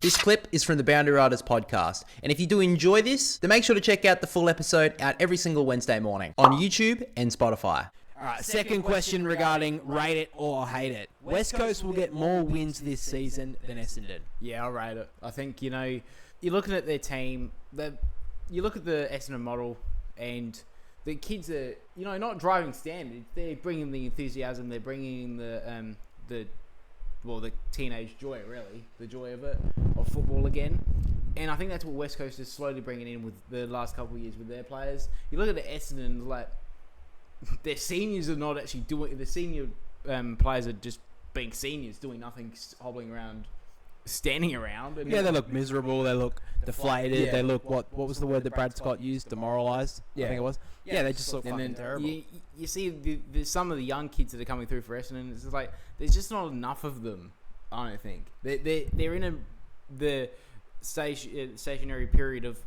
This clip is from the Boundary Riders podcast, and if you do enjoy this, then make sure to check out the full episode out every single Wednesday morning on YouTube and Spotify. Alright, second question regarding rate it or hate it. West Coast will get more wins this season than Essendon. Yeah, I'll rate it. I think, you're looking at their team, you look at the Essendon model, and the kids are, not driving standards. They're bringing the enthusiasm, they're bringing the teenage joy, really, the joy of it, of football again. And I think that's what West Coast is slowly bringing in with the last couple of years with their players. You look at the Essendon, like, their seniors are not actually doing, the senior players are just being seniors, doing nothing, hobbling around, standing around. And Yeah, they look miserable, they look deflated, they look, what was the word that Brad Scott used? Demoralised, I think it was. Yeah, they just look fucking terrible. You see some of the young kids that are coming through for Essendon, it's like, there's just not enough of them, I don't think. They're in the stationary period of,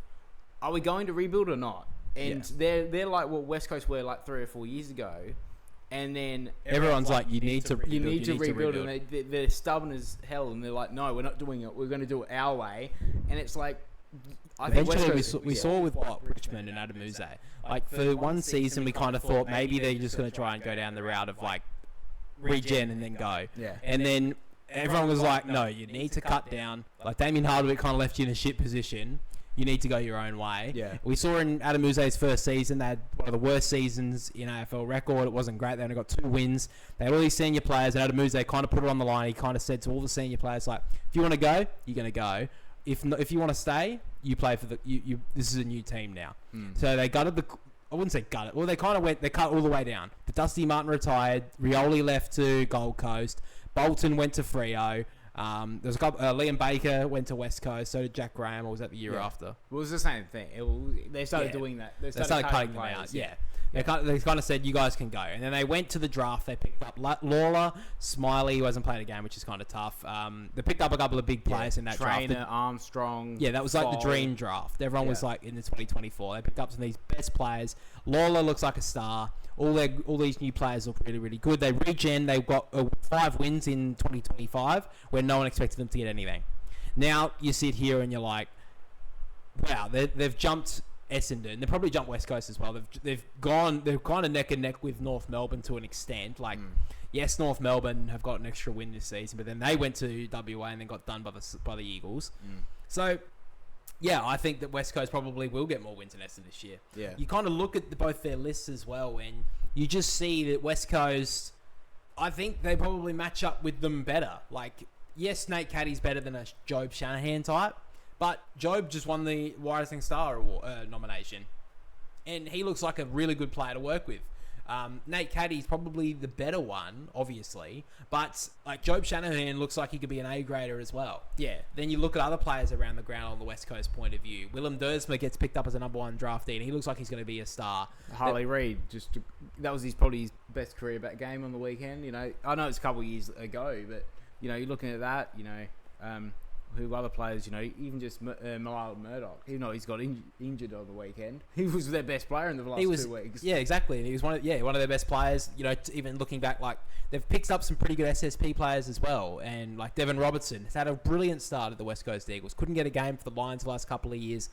are we going to rebuild or not? And they're like what West Coast were like 3 or 4 years ago, and then everyone's like, you need to rebuild, and they're stubborn as hell, and they're like, no, we're not doing it. We're going to do it our way. And it's like, eventually we saw with Richmond and Adam Muse. Like for one season, we kind of thought maybe they're just going to try and go down the route of like regen and then go. Yeah. And then everyone was like, no, you need to cut down. Like Damien Hardwick kind of left you in a shit position. You need to go your own way. Yeah. We saw in Adam Muse's first season, they had one of the worst seasons in AFL record. It wasn't great. They only got 2 wins. They had all these senior players, and Adam Muse kind of put it on the line. He kind of said to all the senior players, like, if you want to go, you're going to go. If you want to stay, you play for you. This is a new team now. So they gutted I wouldn't say gutted. Well, they cut all the way down. But Dusty Martin retired. Rioli left to Gold Coast. Bolton went to Freo. There's a couple. Liam Baker went to West Coast. So did Jack Graham. Or was that the year after? Well, it was the same thing. They started doing that. They started cutting them out. Yeah. They kind of said, you guys can go. And then they went to the draft. They picked up Lawler, Smiley, who hasn't played a game, which is kind of tough. They picked up a couple of big players in that draft. Trainer, Armstrong. Yeah, that was like the dream draft. Everyone was like in the 2024. They picked up some of these best players. Lawler looks like a star. All these new players look really, really good. They regen. They've got 5 wins in 2025 where no one expected them to get anything. Now you sit here and you're like, wow, they've jumped Essendon. They probably jumped West Coast as well. They're kind of neck and neck with North Melbourne to an extent. Like, yes, North Melbourne have got an extra win this season, but then they went to WA and then got done by the Eagles. So, yeah, I think that West Coast probably will get more wins than Essendon this year. Yeah. You kind of look at both their lists as well, and you just see that West Coast, I think they probably match up with them better. Like, yes, Nate Caddy's better than a Job Shanahan type, but Job just won the Rising Star Award nomination, and he looks like a really good player to work with. Nate Caddy's probably the better one, obviously, but like Job Shanahan looks like he could be an A-grader as well. Yeah. Then you look at other players around the ground on the West Coast point of view. Willem Dersma gets picked up as a number 1 draftee, and he looks like he's going to be a star. Harley Reid, that was probably his best career back game on the weekend. I know it's a couple of years ago, but you're looking at that. Who other players, even just Malala Murdoch, even though he's got injured on the weekend, he was their best player in the last 2 weeks. Yeah, exactly. And he was one of their best players. Even looking back, like they've picked up some pretty good SSP players as well. And like Devon Robertson has had a brilliant start at the West Coast Eagles. Couldn't get a game for the Lions the last couple of years.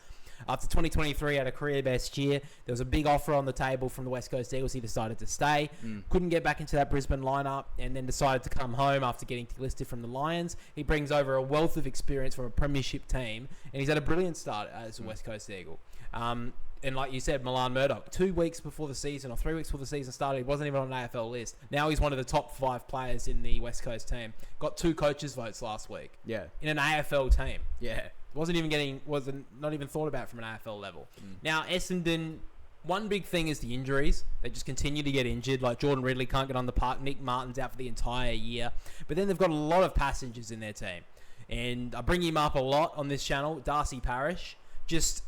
After 2023, had a career best year. There was a big offer on the table from the West Coast Eagles. He decided to stay. Couldn't get back into that Brisbane lineup, and then decided to come home after getting delisted from the Lions. He brings over a wealth of experience from a premiership team, and he's had a brilliant start as a West Coast Eagle. And like you said, Milan Murdoch, 2 weeks before the season, or 3 weeks before the season started, he wasn't even on an AFL list. Now he's one of the top 5 players in the West Coast team. Got 2 coaches' votes last week. Yeah. In an AFL team. Yeah. Wasn't not even thought about from an AFL level. Now, Essendon, one big thing is the injuries. They just continue to get injured. Like Jordan Ridley can't get on the park. Nick Martin's out for the entire year. But then they've got a lot of passengers in their team. And I bring him up a lot on this channel, Darcy Parish. Just,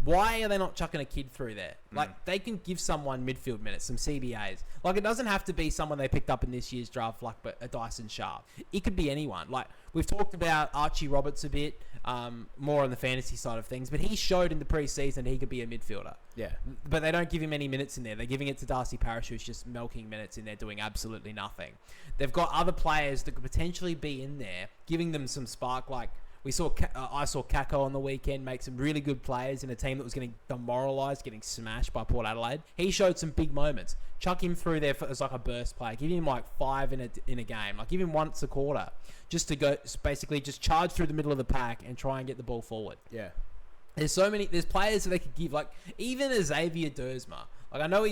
why are they not chucking a kid through there? Like, they can give someone midfield minutes, some CBAs. Like, it doesn't have to be someone they picked up in this year's draft, like a Dyson Sharp. It could be anyone. Like, we've talked about Archie Roberts a bit. more on the fantasy side of things, but he showed in the preseason he could be a midfielder. Yeah. But they don't give him any minutes in there. They're giving it to Darcy Parish, who's just milking minutes in there, doing absolutely nothing. They've got other players that could potentially be in there, giving them some spark, like I saw Kako on the weekend make some really good plays in a team that was getting demoralised, getting smashed by Port Adelaide. He showed some big moments. Chuck him through there as like a burst player. Give him like 5 in a game. Like give him once a quarter, just to go basically just charge through the middle of the pack and try and get the ball forward. Yeah. There's players that they could give, like even a Xavier Dersma. Like I know he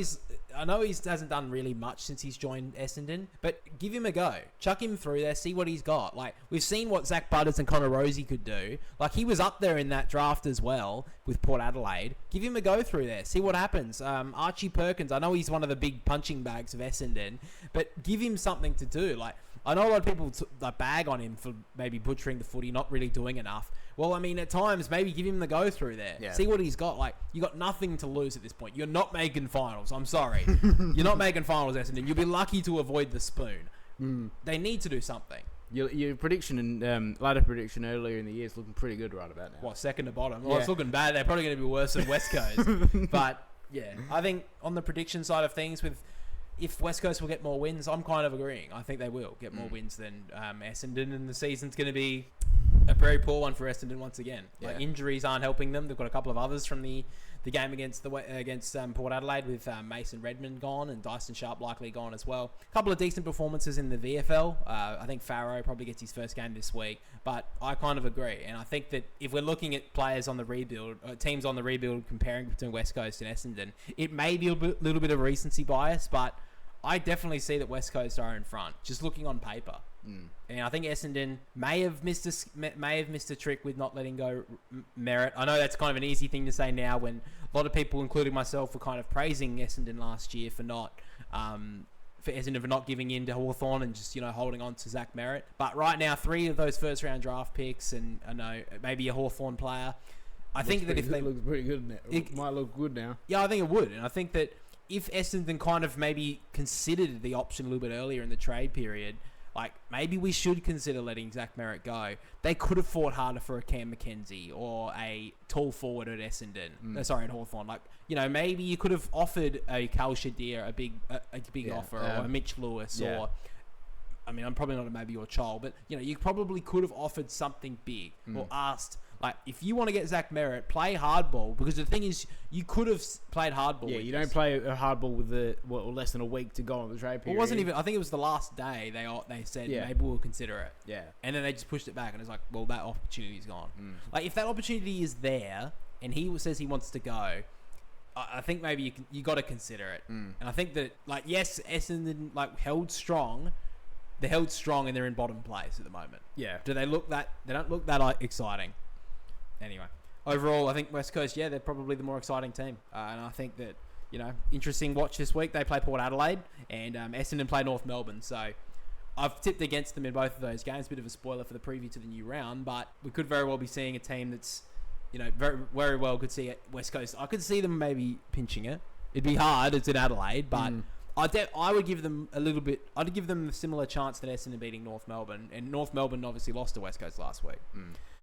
hasn't done really much since he's joined Essendon, but give him a go. Chuck him through there, see what he's got. Like we've seen what Zach Butters and Connor Rosie could do. Like he was up there in that draft as well with Port Adelaide. Give him a go through there, see what happens. Archie Perkins, I know he's one of the big punching bags of Essendon, but give him something to do. Like I know a lot of people bag on him for maybe butchering the footy, not really doing enough. Well, I mean, at times, maybe give him the go through there. Yeah. See what he's got. Like, you got nothing to lose at this point. You're not making finals. I'm sorry. You're not making finals, Essendon. You'll be lucky to avoid the spoon. They need to do something. Your prediction and ladder prediction earlier in the year is looking pretty good right about now. What, second to bottom? Well, it's looking bad. They're probably going to be worse than West Coast. But, yeah, I think on the prediction side of things, if West Coast will get more wins, I'm kind of agreeing. I think they will get more wins than Essendon, and the season's going to be a very poor one for Essendon once again. Like injuries aren't helping them. They've got a couple of others from the game against Port Adelaide with Mason Redmond gone and Dyson Sharp likely gone as well. A couple of decent performances in the VFL. I think Farrow probably gets his first game this week, but I kind of agree. And I think that if we're looking at players on the rebuild, teams on the rebuild, comparing between West Coast and Essendon, it may be a little bit of recency bias, but I definitely see that West Coast are in front, just looking on paper. And I think Essendon may have missed a trick with not letting go Merritt. I know that's kind of an easy thing to say now when a lot of people, including myself, were kind of praising Essendon last year for Essendon for not giving in to Hawthorn and just holding on to Zach Merritt. But right now, 3 of those first round draft picks and I know maybe a Hawthorn player. I think that if they looks pretty good now, it might look good now. Yeah, I think it would, and I think that if Essendon kind of maybe considered the option a little bit earlier in the trade period. Like, maybe we should consider letting Zach Merritt go. They could have fought harder for a Cam McKenzie or a tall forward at Essendon. At Hawthorn. Like, maybe you could have offered a Cal Shadir a big offer, or a Mitch Lewis, or... I mean, I'm probably not maybe your child, but, you probably could have offered something big or asked... Like, if you want to get Zach Merritt, play hardball. Because the thing is, you could have played hardball. Yeah, you don't play a hardball with less than a week to go on the trade period. It wasn't even... I think it was the last day they said, maybe we'll consider it. Yeah. And then they just pushed it back, and it's like, well, that opportunity's gone. Like, if that opportunity is there, and he says he wants to go, I think maybe you got to consider it. And I think that, like, yes, Essendon, held strong... They're held strong, and they're in bottom place at the moment. Yeah. Do they look that... They don't look that exciting. Anyway, overall, I think West Coast, they're probably the more exciting team. And I think that, interesting watch this week. They play Port Adelaide and Essendon play North Melbourne. So I've tipped against them in both of those games. Bit of a spoiler for the preview to the new round. But we could very well be seeing a team that's, very, very well could see it. West Coast. I could see them maybe pinching it. It'd be hard. It's in Adelaide. But I would give them a little bit... I'd give them a similar chance than Essendon beating North Melbourne. And North Melbourne obviously lost to West Coast last week.